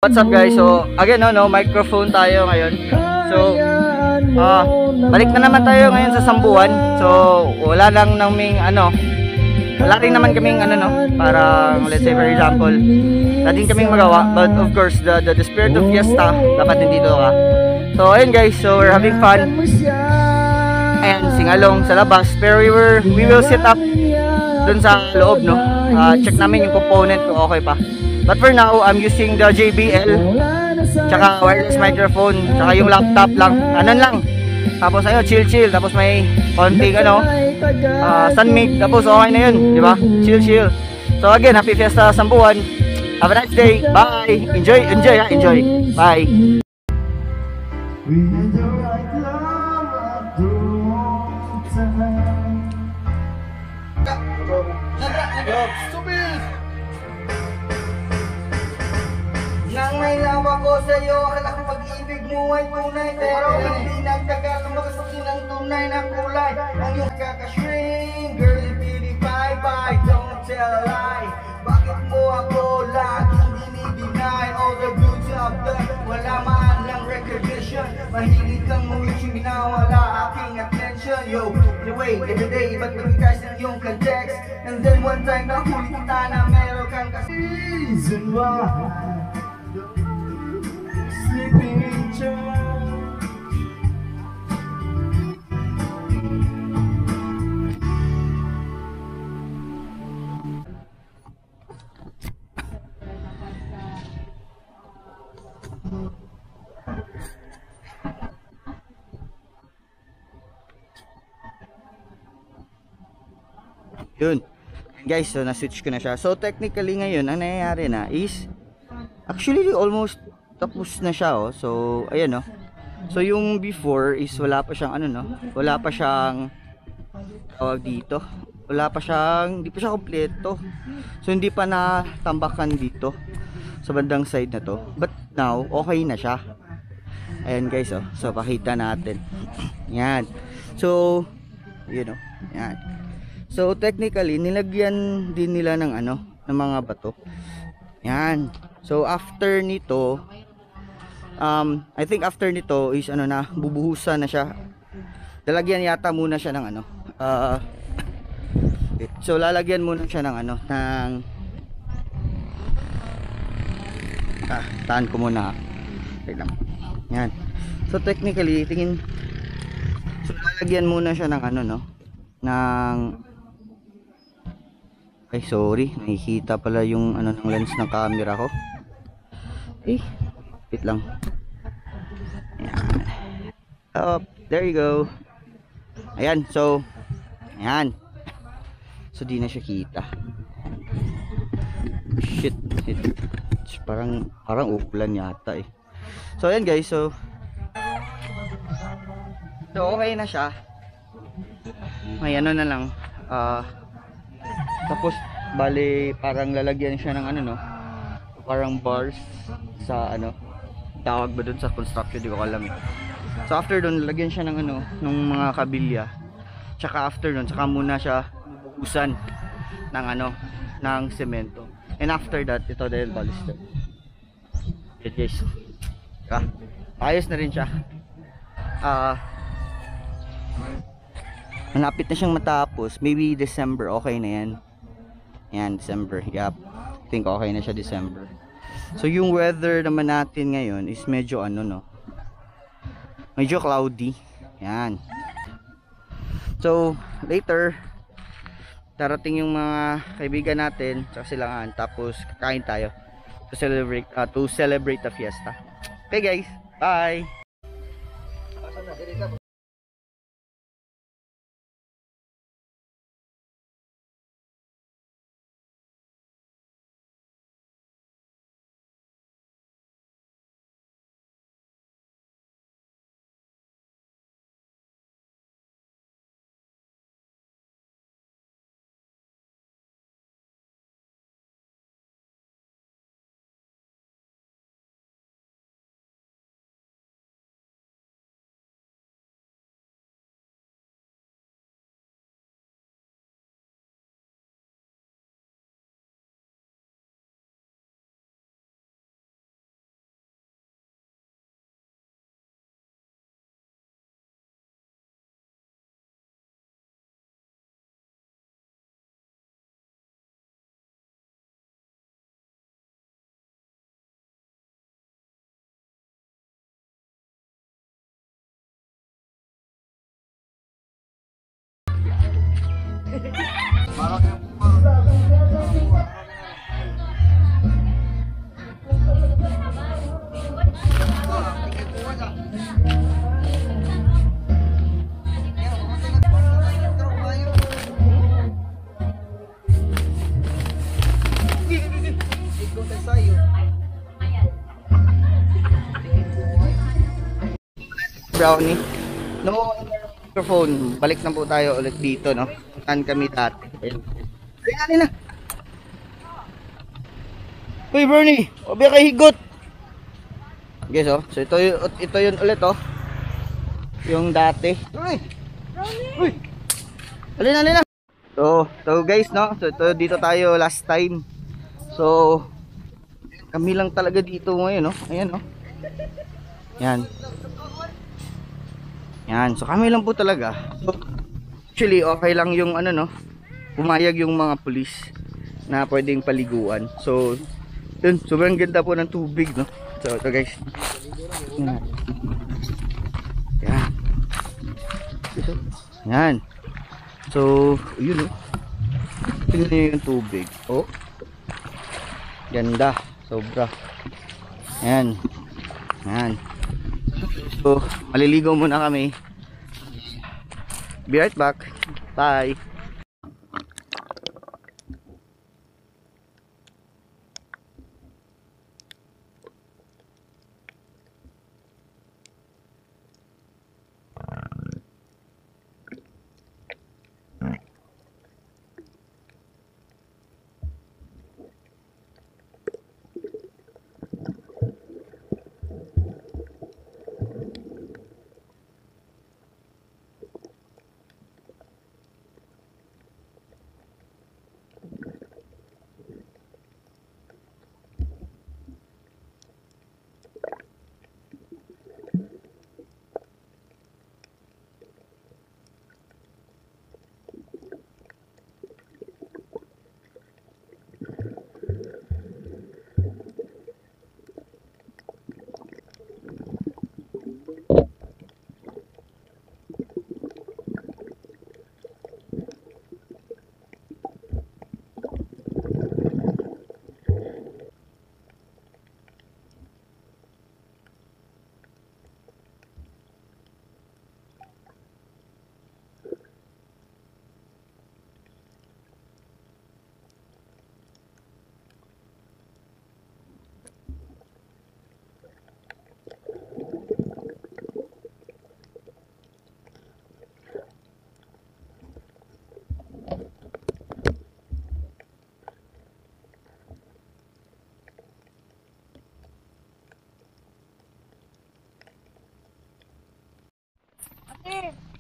What's up guys? So again no, microphone tayo ngayon. So balik na naman tayo ngayon sa Sambuan. So wala lang naming wala rin naman kaming parang let's say for example, natin kaming magawa, but of course the spirit of fiesta dapat nandito ka. So ayun guys, so we're having fun and sing along sa labas, pero we will set up dun sa loob, no. Check namin yung component kung okay pa. But for now, I'm using the JBL tsaka wireless microphone tsaka yung laptop lang, lang. Tapos chill, tapos may konting sun mic, tapos okay na yun, di ba? Chill. So again, happy fiesta Sambuan. Have a nice day. Bye. Enjoy. Bye. We had the right love at the wrong time. Stupid! Nang may lawa ko sa'yo, akala ko pag-ibig mo ay tunay, pero hindi nagtagal na makasukin ang tunay na kulay ang iyong kakashrink. Girl, pili bye-bye, don't tell a lie. Bakit mo ako laging dinideny all the good job done? Wala man lang recognition, mahilig kang mumichi, minawala aking attention. Yo, anyway, everyday, iba't magkikais ng iyong context. And then one time nahuli kita na meron kang reason why sleeping in church. Yun guys, so na-switch ko na siya. So technically ngayon ang nangyayari na is actually almost tapos na siya, oh. So ayan, oh. So yung before is wala pa siyang wala pa siyang tawag dito. Wala pa siyang, hindi pa siya kompleto. So hindi pa natambakan dito sa bandang side na to. But now okay na siya. Ayan guys, oh. So pakita natin. Yan. So yun, oh. Yan. So technically nilagyan din nila ng ng mga bato. Yan. So after nito, I think after nito is na, bubuhusan na siya. Lalagyan yata muna siya ng so lalagyan muna siya ng ng taan ko muna. Wait lang. Yan. So technically tingin, so lalagyan muna siya ng ng ay sorry, nakikita pala yung ng lens ng camera ko. Wait lang. Ayan. Oh, there you go. Ayan, so ayan. So di na siya kita. Shit. Parang uulan yata eh. So ayan guys, so okay na siya. May na lang. Tapos bali parang lalagyan siya ng parang bars sa tawag ba dun sa construction, di ko alam eh. So after dun lalagyan siya ng ng mga kabilya, tsaka after dun saka muna siya bubuhusan ng ng semento, and after that ito dahil balister. Yun guys, ayos na rin siya. Malapit na siyang matapos, maybe December okay na yan. Yan, December, yep. I think okay na siya December. So yung weather naman natin ngayon is medyo medyo cloudy. Yan. So later darating yung mga kaibigan natin sa silangan, tapos kakain tayo to celebrate the fiesta. Okay guys, bye. brownie. No microphone. Balik na po tayo ulit dito, no? Saan kami dati. Ayun. Ayun na. Uy, Bernie! Obi ka higot! Guys, oh. So, ito yun ulit, oh. Yung dati. Uy! Uy! Alin na. So guys, no? So, ito dito tayo last time. So, kami lang talaga dito ngayon, no? Ayan, no? Yan. Yan. So, kami lang po talaga. So, actually, okay lang yung ano, no? Pumayag yung mga pulis na pwedeng paliguan. So, yun. Sobrang ganda po ng tubig, no? So, ito guys. Yan. Yan. Yan. So, yun, no? Tingnan nyo yung tubig. Oh. Ganda. Sobra. Yan. Yan. So, maliligaw muna kami. Be right back. Bye.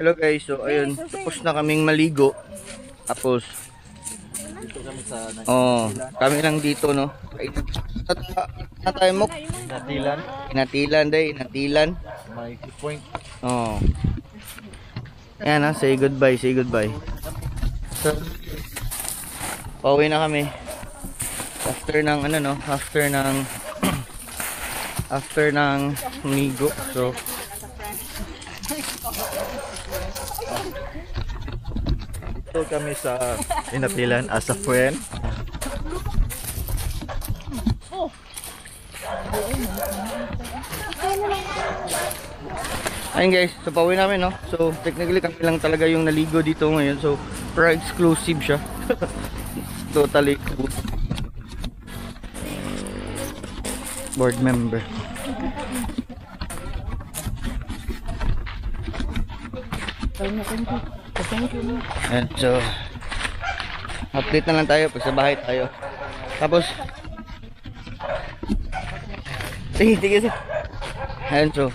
Hello guys, so ayun, tapos na kaming maligo. Tapos dito kami sa kami lang dito, no. Na tayo mo inatilan. May point. Oh. Ayan, say goodbye. So, pauwi na kami. After ng ano, no, after ng ligo. So dito kami sa inatilan as a friend. Ayun guys, so pauwi namin, no. So technically kami lang talaga yung naligo dito ngayon. So para exclusive siya. Totally board member. And so update na lang tayo pag sa bahay tayo. Tapos sige. And so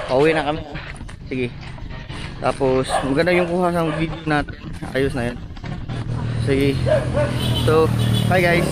pauwi na kami. Sige. Tapos maganda yung kuha sa video natin. Ayos na yan. Sige. So bye guys.